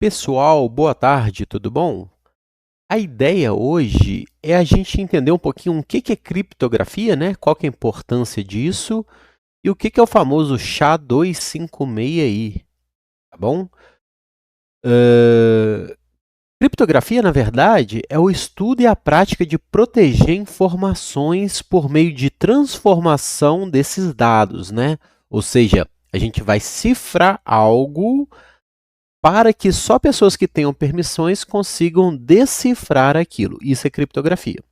Pessoal, boa tarde, tudo bom? A ideia hoje é a gente entender um pouquinho o que é criptografia, né? Qual que é a importância disso e o que é o famoso SHA-256i, tá bom? Ahn, Criptografia, na verdade, é o estudo e a prática de proteger informações por meio de transformação desses dados, né? Ou seja, a gente vai cifrar algo para que só pessoas que tenham permissões consigam decifrar aquilo. Isso é criptografia.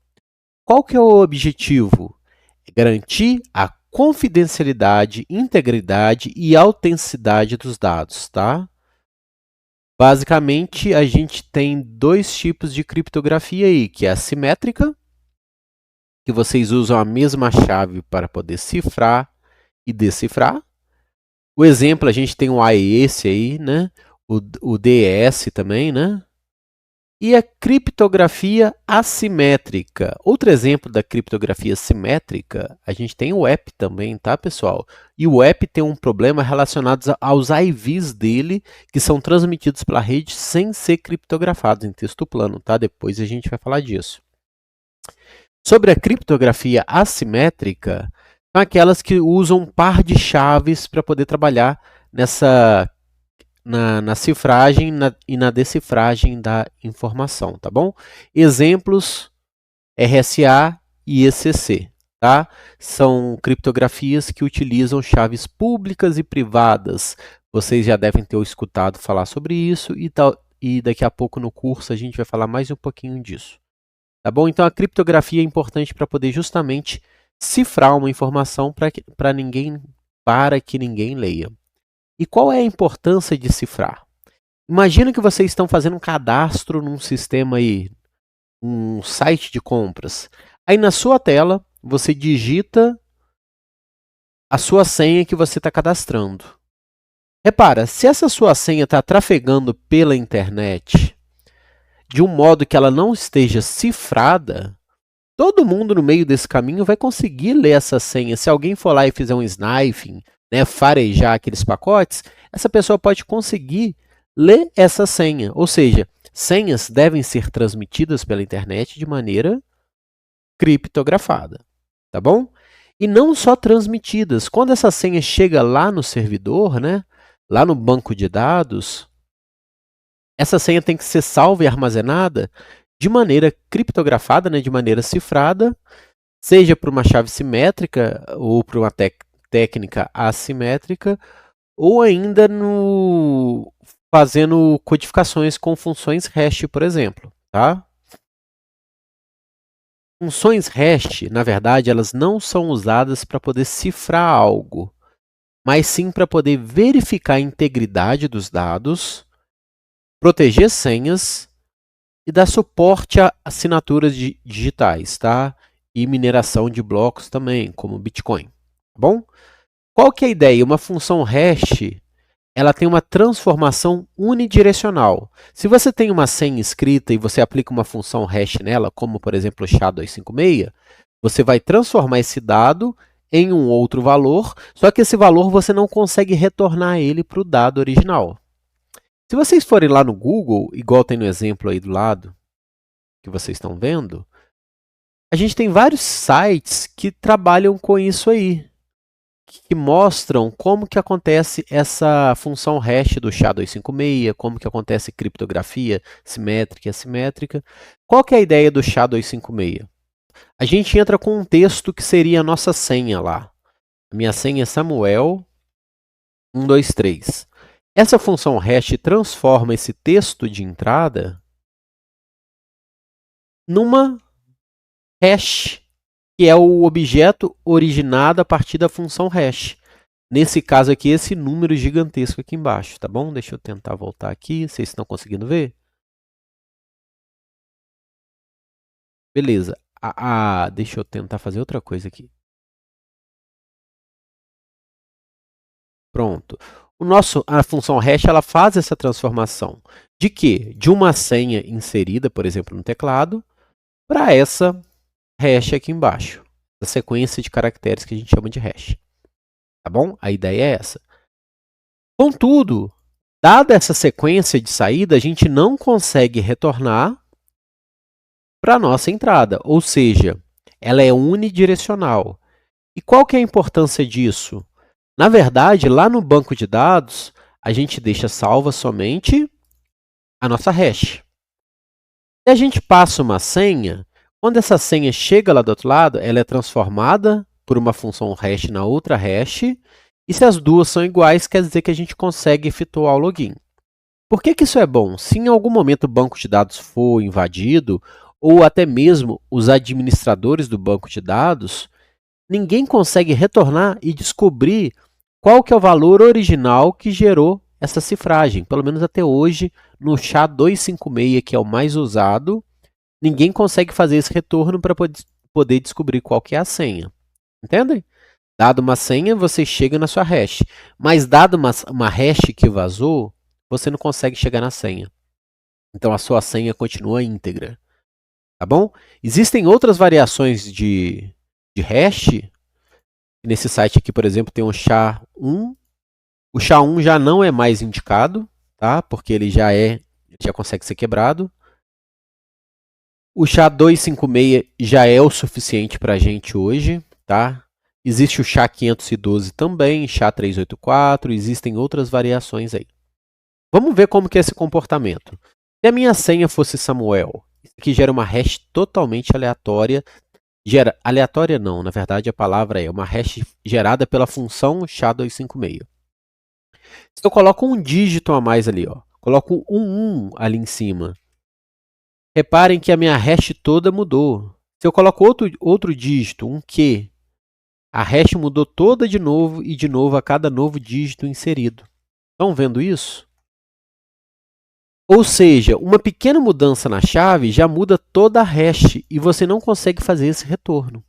Qual que é o objetivo? É garantir a confidencialidade, integridade e autenticidade dos dados, tá? Basicamente, a gente tem dois tipos de criptografia aí, que é a simétrica, que vocês usam a mesma chave para poder cifrar e decifrar. O exemplo, a gente tem o AES aí, né? O DES também, né? E a criptografia assimétrica. Outro exemplo da criptografia simétrica, a gente tem o app também, tá, pessoal? E o app tem um problema relacionado aos IVs dele, que são transmitidos pela rede sem ser criptografados em texto plano, tá? Depois a gente vai falar disso. Sobre a criptografia assimétrica, são aquelas que usam um par de chaves para poder trabalhar na cifragem e na decifragem da informação, tá bom? Exemplos, RSA e ECC, tá? São criptografias que utilizam chaves públicas e privadas. Vocês já devem ter escutado falar sobre isso e daqui a pouco no curso a gente vai falar mais um pouquinho disso, tá bom? Então a criptografia é importante para poder justamente cifrar uma informação para que ninguém leia. E qual é a importância de cifrar? Imagina que vocês estão fazendo um cadastro num sistema aí, um site de compras. Aí na sua tela, você digita a sua senha que você está cadastrando. Repara, se essa sua senha está trafegando pela internet de um modo que ela não esteja cifrada, todo mundo no meio desse caminho vai conseguir ler essa senha. Se alguém for lá e fizer um snifing, né, farejar aqueles pacotes, essa pessoa pode conseguir ler essa senha. Ou seja, senhas devem ser transmitidas pela internet de maneira criptografada, tá bom? E não só transmitidas. Quando essa senha chega lá no servidor, né, lá no banco de dados, essa senha tem que ser salva e armazenada de maneira criptografada, né, de maneira cifrada, seja por uma chave simétrica ou por uma técnica assimétrica, ou ainda fazendo codificações com funções hash, por exemplo, tá? Funções hash, na verdade, elas não são usadas para poder cifrar algo, mas sim para poder verificar a integridade dos dados, proteger senhas e dar suporte a assinaturas digitais, tá? E mineração de blocos também, como Bitcoin, tá bom? Qual que é a ideia? Uma função hash, ela tem uma transformação unidirecional. Se você tem uma senha escrita e você aplica uma função hash nela, como por exemplo o SHA-256, você vai transformar esse dado em um outro valor, só que esse valor você não consegue retornar ele para o dado original. Se vocês forem lá no Google, igual tem no exemplo aí do lado, que vocês estão vendo, a gente tem vários sites que trabalham com isso aí, que mostram como que acontece essa função hash do SHA-256, como que acontece criptografia simétrica e assimétrica. Qual que é a ideia do SHA-256? A gente entra com um texto que seria a nossa senha lá. A minha senha é Samuel 123. Essa função hash transforma esse texto de entrada numa hash, que é o objeto originado a partir da função hash. Nesse caso aqui, esse número gigantesco aqui embaixo, tá bom? Deixa eu tentar voltar aqui, vocês estão conseguindo ver? Beleza. Deixa eu tentar fazer outra coisa aqui. Pronto. A função hash, ela faz essa transformação de quê? De uma senha inserida, por exemplo, no teclado, para essa hash aqui embaixo. A sequência de caracteres que a gente chama de hash. Tá bom? A ideia é essa. Contudo, Dada essa sequência de saída, a gente não consegue retornar para a nossa entrada, ou seja, ela é unidirecional. E qual que é a importância disso? Na verdade, lá no banco de dados, a gente deixa salva somente a nossa hash. Se a gente passa uma senha, quando essa senha chega lá do outro lado, ela é transformada por uma função hash na outra hash, e se as duas são iguais, quer dizer que a gente consegue efetuar o login. Por que isso é bom? Se em algum momento o banco de dados for invadido, ou até mesmo os administradores do banco de dados, ninguém consegue retornar e descobrir qual que é o valor original que gerou essa cifragem. Pelo menos até hoje, no SHA-256, que é o mais usado, ninguém consegue fazer esse retorno para poder descobrir qual que é a senha. Entendem? Dado uma senha, você chega na sua hash. Mas dado uma hash que vazou, você não consegue chegar na senha. Então a sua senha continua íntegra. Tá bom? Existem outras variações de hash. Nesse site aqui, por exemplo, tem o SHA-1. O SHA-1 já não é mais indicado, tá? Porque ele já consegue ser quebrado. O SHA-256 já é o suficiente para a gente hoje, tá? Existe o SHA-512 também, SHA-384, existem outras variações aí. Vamos ver como que é esse comportamento. Se a minha senha fosse Samuel, isso aqui gera uma hash totalmente aleatória. Aleatória não, na verdade a palavra é uma hash gerada pela função SHA-256. Se eu coloco um dígito a mais ali, ó, coloco um 1 ali em cima, reparem que a minha hash toda mudou. Se eu coloco outro dígito, um Q, a hash mudou toda de novo e de novo a cada novo dígito inserido. Estão vendo isso? Ou seja, uma pequena mudança na chave já muda toda a hash e você não consegue fazer esse retorno.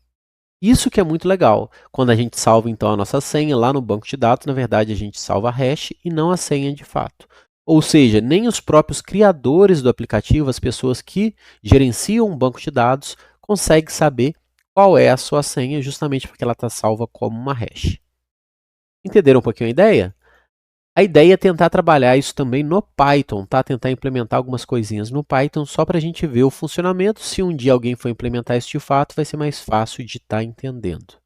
Isso que é muito legal. Quando a gente salva então a nossa senha lá no banco de dados, na verdade a gente salva a hash e não a senha de fato. Ou seja, nem os próprios criadores do aplicativo, as pessoas que gerenciam um banco de dados, conseguem saber qual é a sua senha, justamente porque ela está salva como uma hash. Entenderam um pouquinho a ideia? A ideia é tentar trabalhar isso também no Python, tá? Tentar implementar algumas coisinhas no Python só para a gente ver o funcionamento. Se um dia alguém for implementar isso de fato, vai ser mais fácil de estar entendendo.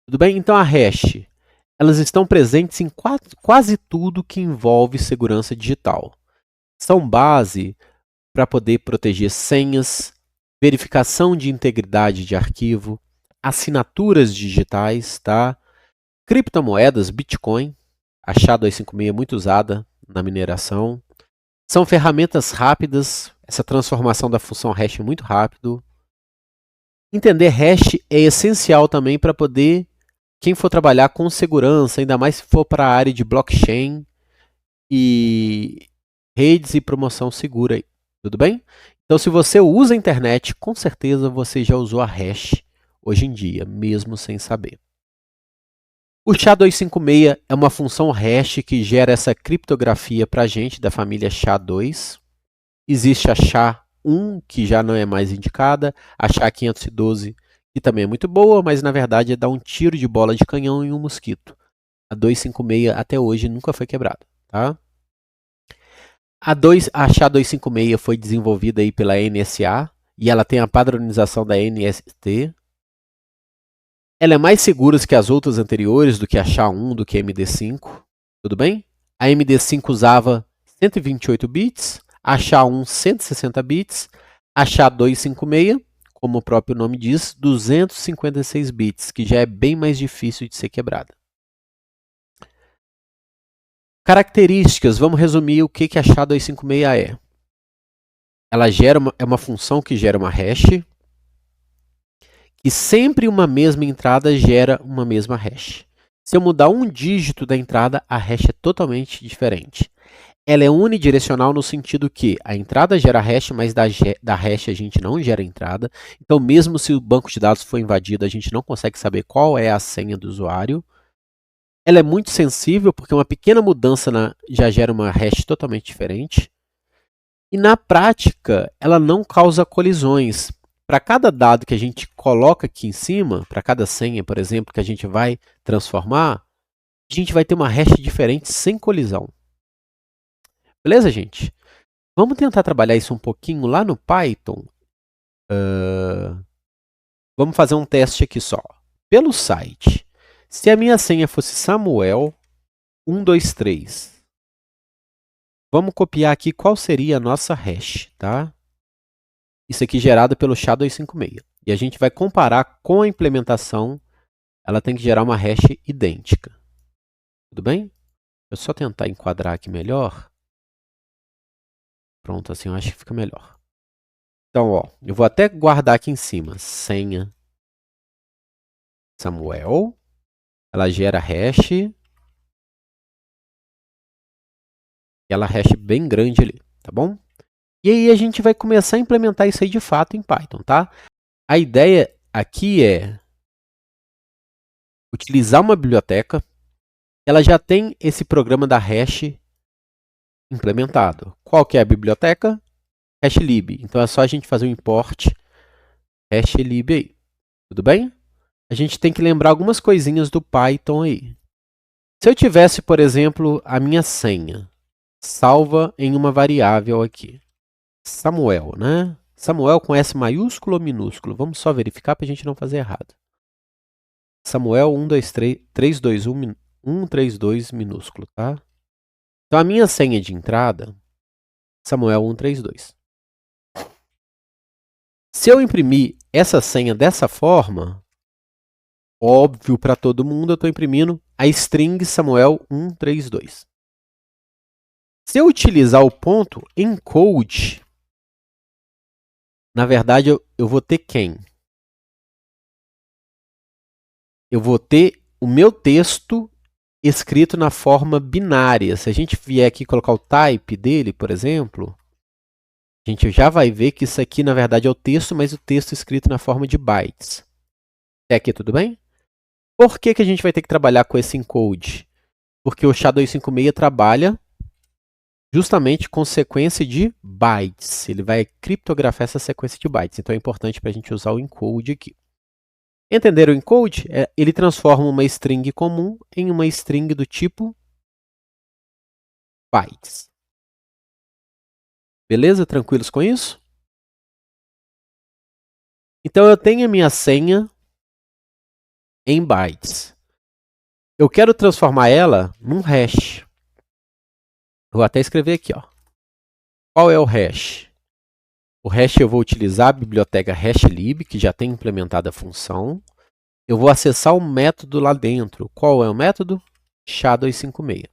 Tudo bem? Então a hash, elas estão presentes em quase tudo que envolve segurança digital. São base para poder proteger senhas, verificação de integridade de arquivo, assinaturas digitais, tá? Criptomoedas, Bitcoin, a SHA-256 é muito usada na mineração. São ferramentas rápidas, essa transformação da função hash é muito rápido. Entender hash é essencial também para poder, quem for trabalhar com segurança, ainda mais se for para a área de blockchain e redes e promoção segura. Tudo bem? Então, se você usa a internet, com certeza você já usou a hash hoje em dia, mesmo sem saber. O SHA-256 é uma função hash que gera essa criptografia para a gente, da família SHA-2. Existe a SHA-1, que já não é mais indicada, a SHA-512, que também é muito boa, mas na verdade é dar um tiro de bola de canhão em um mosquito. A 256 até hoje nunca foi quebrada. Tá? A SHA-256 foi desenvolvida aí pela NSA e ela tem a padronização da NST. Ela é mais segura que as outras anteriores, do que a SHA-1, do que a MD5. Tudo bem? A MD5 usava 128 bits, a SHA-1 160 bits, a SHA-256, como o próprio nome diz, 256 bits, que já é bem mais difícil de ser quebrada. Características, vamos resumir o que a SHA-256 é. Ela é uma função que gera uma hash, e sempre uma mesma entrada gera uma mesma hash. Se eu mudar um dígito da entrada, a hash é totalmente diferente. Ela é unidirecional no sentido que a entrada gera hash, mas da hash a gente não gera entrada. Então, mesmo se o banco de dados for invadido, a gente não consegue saber qual é a senha do usuário. Ela é muito sensível, porque uma pequena mudança já gera uma hash totalmente diferente. E na prática, ela não causa colisões. Para cada dado que a gente coloca aqui em cima, para cada senha, por exemplo, que a gente vai transformar, a gente vai ter uma hash diferente sem colisão. Beleza, gente? Vamos tentar trabalhar isso um pouquinho lá no Python. Vamos fazer um teste aqui só. Pelo site, se a minha senha fosse Samuel123, vamos copiar aqui qual seria a nossa hash, tá? Isso aqui gerado pelo SHA-256. E a gente vai comparar com a implementação. Ela tem que gerar uma hash idêntica. Tudo bem? Eu só tentar enquadrar aqui melhor. Pronto, assim eu acho que fica melhor. Então, ó, eu vou até guardar aqui em cima. Senha Samuel. Ela gera hash. Aquela hash bem grande ali, tá bom? E aí a gente vai começar a implementar isso aí de fato em Python, tá? A ideia aqui é utilizar uma biblioteca. Ela já tem esse programa da hash implementado. Qual que é a biblioteca? Hashlib. Então é só a gente fazer o import hashlib aí. Tudo bem? A gente tem que lembrar algumas coisinhas do Python aí. Se eu tivesse, por exemplo, a minha senha salva em uma variável aqui. Samuel, né? Samuel com S maiúsculo ou minúsculo? Vamos só verificar para a gente não fazer errado. Samuel 132 minúsculo, tá? Então a minha senha de entrada, Samuel 132. Se eu imprimir essa senha dessa forma, óbvio para todo mundo, eu estou imprimindo a string Samuel 132. Se eu utilizar o ponto encode, na verdade eu vou ter quem? Eu vou ter o meu texto escrito na forma binária. Se a gente vier aqui colocar o type dele, por exemplo, a gente já vai ver que isso aqui, na verdade, é o texto, mas o texto escrito na forma de bytes. Até aqui tudo bem? Por que a gente vai ter que trabalhar com esse encode? Porque o SHA-256 trabalha justamente com sequência de bytes. Ele vai criptografar essa sequência de bytes. Então é importante para a gente usar o encode aqui. Entender o encode? Ele transforma uma string comum em uma string do tipo bytes. Beleza? Tranquilos com isso? Então eu tenho a minha senha em bytes. Eu quero transformar ela num hash. Vou até escrever aqui, ó. Qual é o hash? O hash eu vou utilizar a biblioteca hashlib, que já tem implementada a função. Eu vou acessar o método lá dentro. Qual é o método? SHA-256.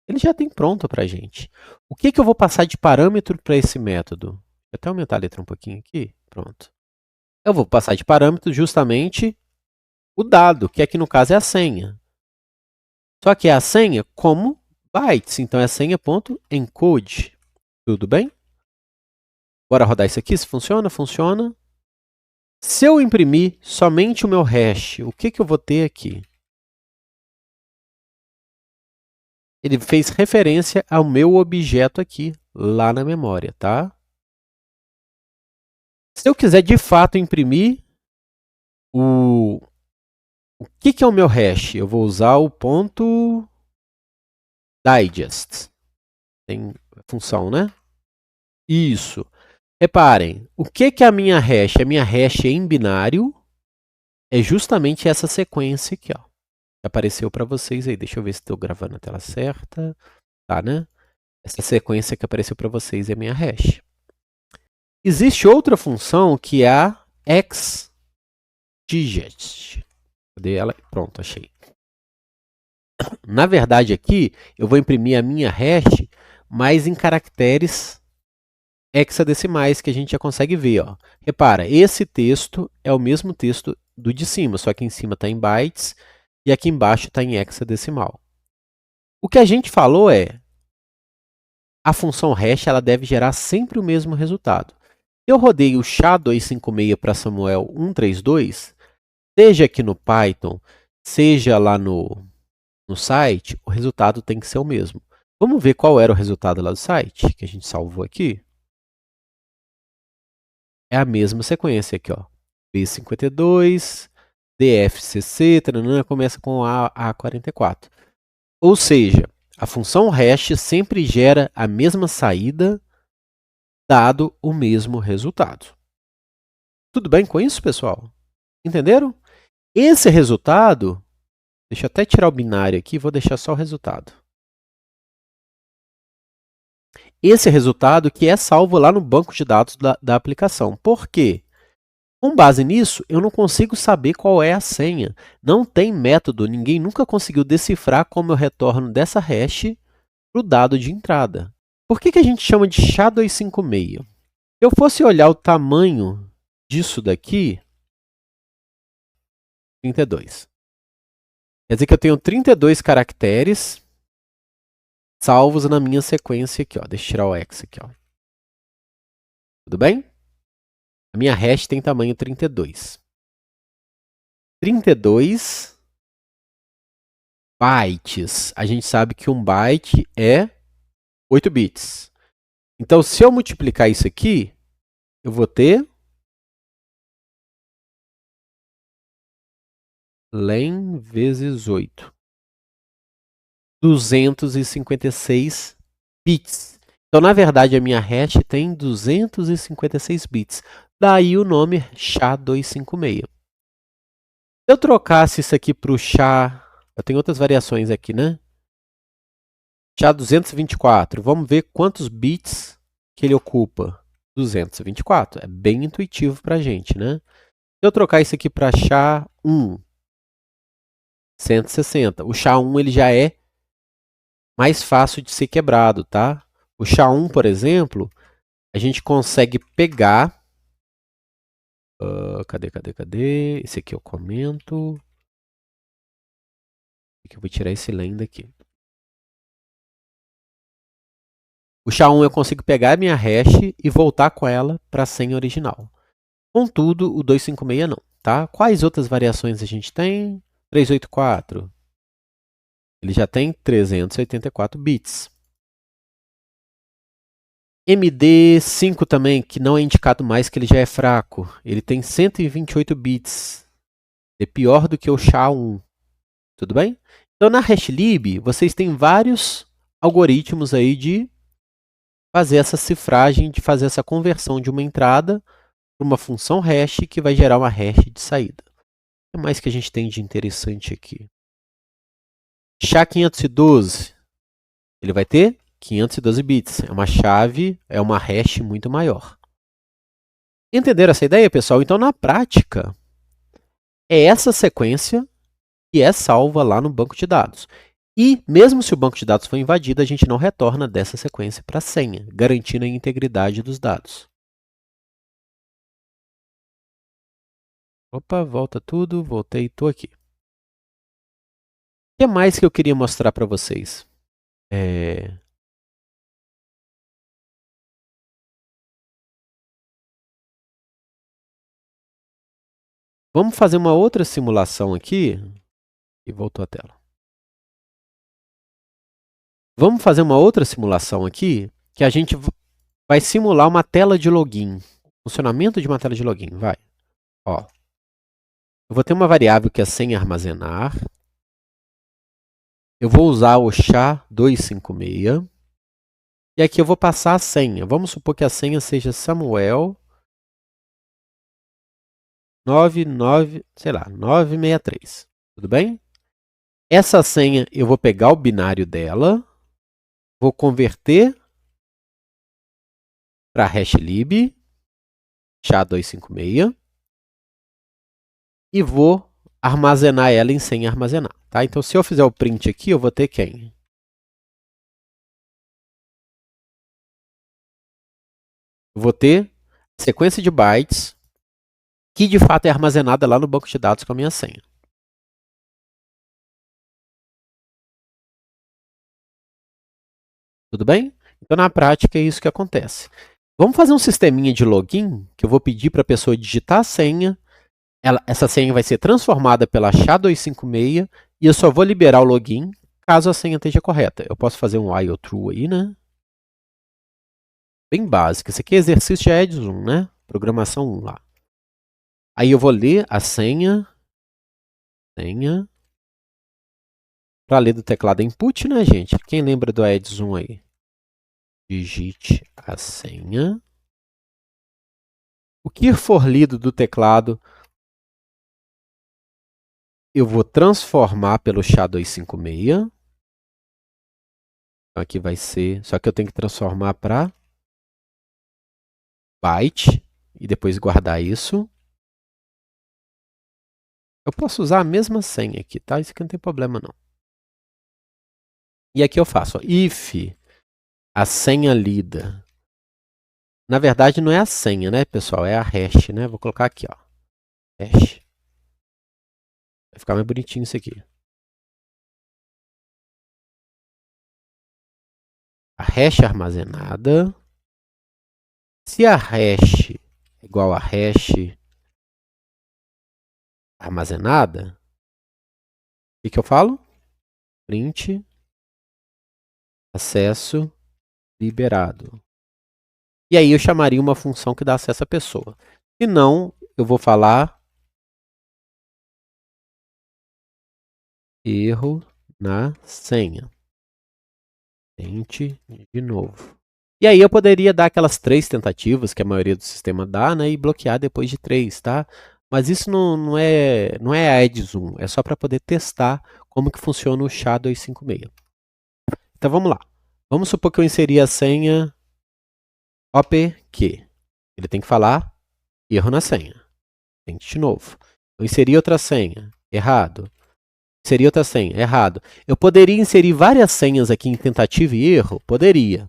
Ele já tem pronto para a gente. O que eu vou passar de parâmetro para esse método? Vou até aumentar a letra um pouquinho aqui. Pronto. Eu vou passar de parâmetro justamente o dado, que aqui no caso é a senha. Só que é a senha como bytes. Então é senha.encode. Tudo bem? Bora rodar isso aqui, se funciona? Funciona. Se eu imprimir somente o meu hash, o que eu vou ter aqui? Ele fez referência ao meu objeto aqui, lá na memória, tá? Se eu quiser de fato imprimir o que é o meu hash? Eu vou usar o ponto digest. Tem função, né? Isso. Reparem, o que é a minha hash? A minha hash em binário é justamente essa sequência aqui, ó. Apareceu para vocês aí. Deixa eu ver se estou gravando a tela certa. Tá, né? Essa sequência que apareceu para vocês é a minha hash. Existe outra função que é a xdigest. Cadê ela? Pronto, achei. Na verdade, aqui eu vou imprimir a minha hash, mas em caracteres hexadecimais que a gente já consegue ver. Ó. Repara, esse texto é o mesmo texto do de cima, só que em cima está em bytes e aqui embaixo está em hexadecimal. O que a gente falou é a função hash ela deve gerar sempre o mesmo resultado. Eu rodei o SHA-256 para Samuel 132, seja aqui no Python, seja lá no site, o resultado tem que ser o mesmo. Vamos ver qual era o resultado lá do site, que a gente salvou aqui. É a mesma sequência aqui, ó. B52, DFCC, taranã, começa com A44. Ou seja, a função hash sempre gera a mesma saída, dado o mesmo resultado. Tudo bem com isso, pessoal? Entenderam? Esse resultado, deixa eu até tirar o binário aqui, vou deixar só o resultado. Esse resultado que é salvo lá no banco de dados da aplicação. Por quê? Com base nisso, eu não consigo saber qual é a senha. Não tem método, ninguém nunca conseguiu decifrar como eu retorno dessa hash para o dado de entrada. Por que a gente chama de SHA-256? Se eu fosse olhar o tamanho disso daqui, 32. Quer dizer que eu tenho 32 caracteres salvos na minha sequência aqui. Ó. Deixa eu tirar o X aqui. Ó. Tudo bem? A minha hash tem tamanho 32. 32 bytes. A gente sabe que um byte é 8 bits. Então, se eu multiplicar isso aqui, eu vou ter len vezes 8. 256 bits. Então, na verdade, a minha hash tem 256 bits. Daí o nome SHA-256. Se eu trocasse isso aqui para o SHA, eu tenho outras variações aqui, né? SHA-224, vamos ver quantos bits que ele ocupa. 224, é bem intuitivo para a gente, né? Se eu trocar isso aqui para SHA-1, 160. O SHA-1 ele já é mais fácil de ser quebrado, tá? O SHA-1, por exemplo, a gente consegue pegar... cadê? Esse aqui eu comento. Eu vou tirar esse len daqui. O SHA-1 eu consigo pegar a minha hash e voltar com ela para a senha original. Contudo, o 256 não, tá? Quais outras variações a gente tem? 384. Ele já tem 384 bits. MD5 também, que não é indicado mais, que ele já é fraco. Ele tem 128 bits. É pior do que o SHA-1. Tudo bem? Então, na HashLib, vocês têm vários algoritmos aí de fazer essa cifragem, de fazer essa conversão de uma entrada para uma função hash que vai gerar uma hash de saída. O que mais que a gente tem de interessante aqui? SHA-512, ele vai ter 512 bits. É uma chave, é uma hash muito maior. Entenderam essa ideia, pessoal? Então, na prática, é essa sequência que é salva lá no banco de dados. E, mesmo se o banco de dados for invadido, a gente não retorna dessa sequência para a senha, garantindo a integridade dos dados. Opa, volta tudo, voltei, estou aqui. O que mais que eu queria mostrar para vocês? Vamos fazer uma outra simulação aqui. E voltou a tela. Vamos fazer uma outra simulação aqui, que a gente vai simular uma tela de login. Funcionamento de uma tela de login, vai. Ó, eu vou ter uma variável que é senha armazenar. Eu vou usar o SHA-256. E aqui eu vou passar a senha. Vamos supor que a senha seja Samuel 963. Tudo bem? Essa senha eu vou pegar o binário dela, vou converter para HashLib, SHA-256, e vou armazenar ela em senha armazenar. Tá? Então, se eu fizer o print aqui, eu vou ter quem? Eu vou ter sequência de bytes que, de fato, é armazenada lá no banco de dados com a minha senha. Tudo bem? Então, na prática, é isso que acontece. Vamos fazer um sisteminha de login, que eu vou pedir para a pessoa digitar a senha. Essa senha vai ser transformada pela SHA-256 e eu só vou liberar o login caso a senha esteja correta. Eu posso fazer um while true aí, né? Bem básico. Esse aqui é exercício de Edson, né? Programação 1 lá. Aí eu vou ler a senha Para ler do teclado é input, né, gente? Quem lembra do Aedes 1 aí? Digite a senha. O que for lido do teclado, eu vou transformar pelo SHA-256. Então aqui vai ser, só que eu tenho que transformar para byte e depois guardar isso. Eu posso usar a mesma senha aqui, tá? Isso aqui não tem problema não. E aqui eu faço, ó, if a senha lida. Na verdade não é a senha, né, pessoal? É a hash, né? Vou colocar aqui, ó. Hash. Vai ficar mais bonitinho isso aqui. A hash armazenada. Se a hash é igual a hash armazenada, o que eu falo? Print acesso liberado. E aí eu chamaria uma função que dá acesso à pessoa. Se não, eu vou falar erro na senha. Tente de novo. E aí eu poderia dar aquelas 3 tentativas que a maioria do sistema dá, né, e bloquear depois de 3, tá? Mas isso não é a Aedes 1, é só para poder testar como que funciona o SHA-256. Então vamos lá. Vamos supor que eu inseri a senha OPQ. Ele tem que falar erro na senha. Tente de novo. Eu inseri outra senha. Errado. Inseri outra senha. Errado. Eu poderia inserir várias senhas aqui em tentativa e erro? Poderia.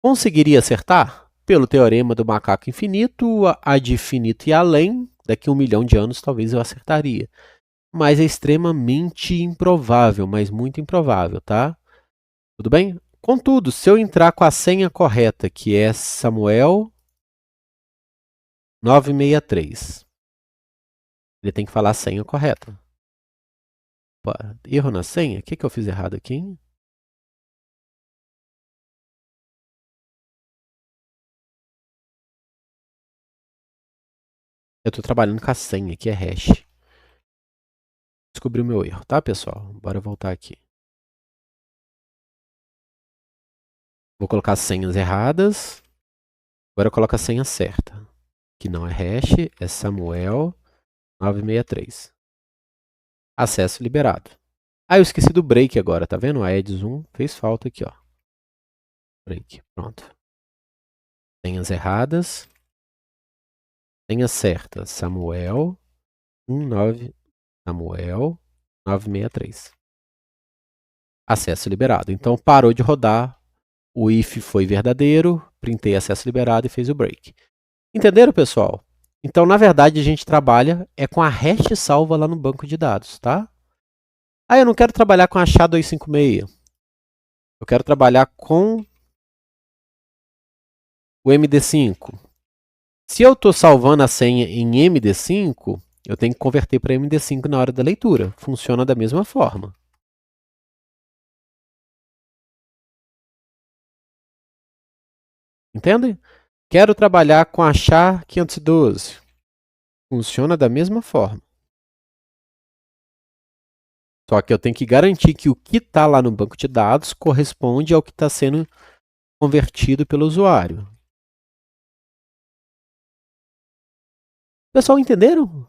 Conseguiria acertar? Pelo teorema do macaco infinito, ad infinito e além, daqui a 1 milhão de anos talvez eu acertaria. Mas é extremamente improvável, mas muito improvável, tá? Tudo bem? Contudo, se eu entrar com a senha correta, que é Samuel 963, ele tem que falar a senha correta. Opa, erro na senha? O que eu fiz errado aqui, hein? Eu estou trabalhando com a senha, que é hash. Descobri o meu erro, tá, pessoal? Bora voltar aqui. Vou colocar as senhas erradas. Agora eu coloco a senha certa. Que não é hash, é Samuel 963. Acesso liberado. Ah, eu esqueci do break agora, tá vendo? A Aedes 1 fez falta aqui, ó. Break, pronto. Senhas erradas. Senha certa, Samuel 963. Acesso liberado. Então parou de rodar. O if foi verdadeiro, printei acesso liberado e fez o break. Entenderam, pessoal? Então, na verdade, a gente trabalha com a hash salva lá no banco de dados, tá? Ah, eu não quero trabalhar com a SHA-256. Eu quero trabalhar com o MD5. Se eu estou salvando a senha em MD5, eu tenho que converter para MD5 na hora da leitura. Funciona da mesma forma. Entendem? Quero trabalhar com a SHA-512. Funciona da mesma forma. Só que eu tenho que garantir que o que está lá no banco de dados corresponde ao que está sendo convertido pelo usuário. Pessoal, entenderam?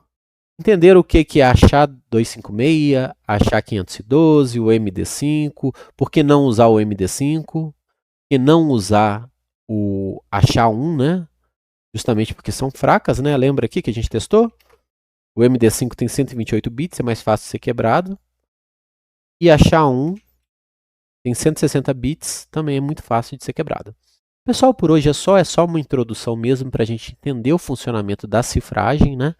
Entenderam o que é a SHA-256, a SHA-512, o MD5? Por que não usar o MD5? Por que não usar a SHA-1, né? Justamente porque são fracas, né? Lembra aqui que a gente testou? O MD5 tem 128 bits, é mais fácil de ser quebrado. E a SHA-1 tem 160 bits, também é muito fácil de ser quebrado. Pessoal, por hoje é só uma introdução mesmo para a gente entender o funcionamento da cifragem, né?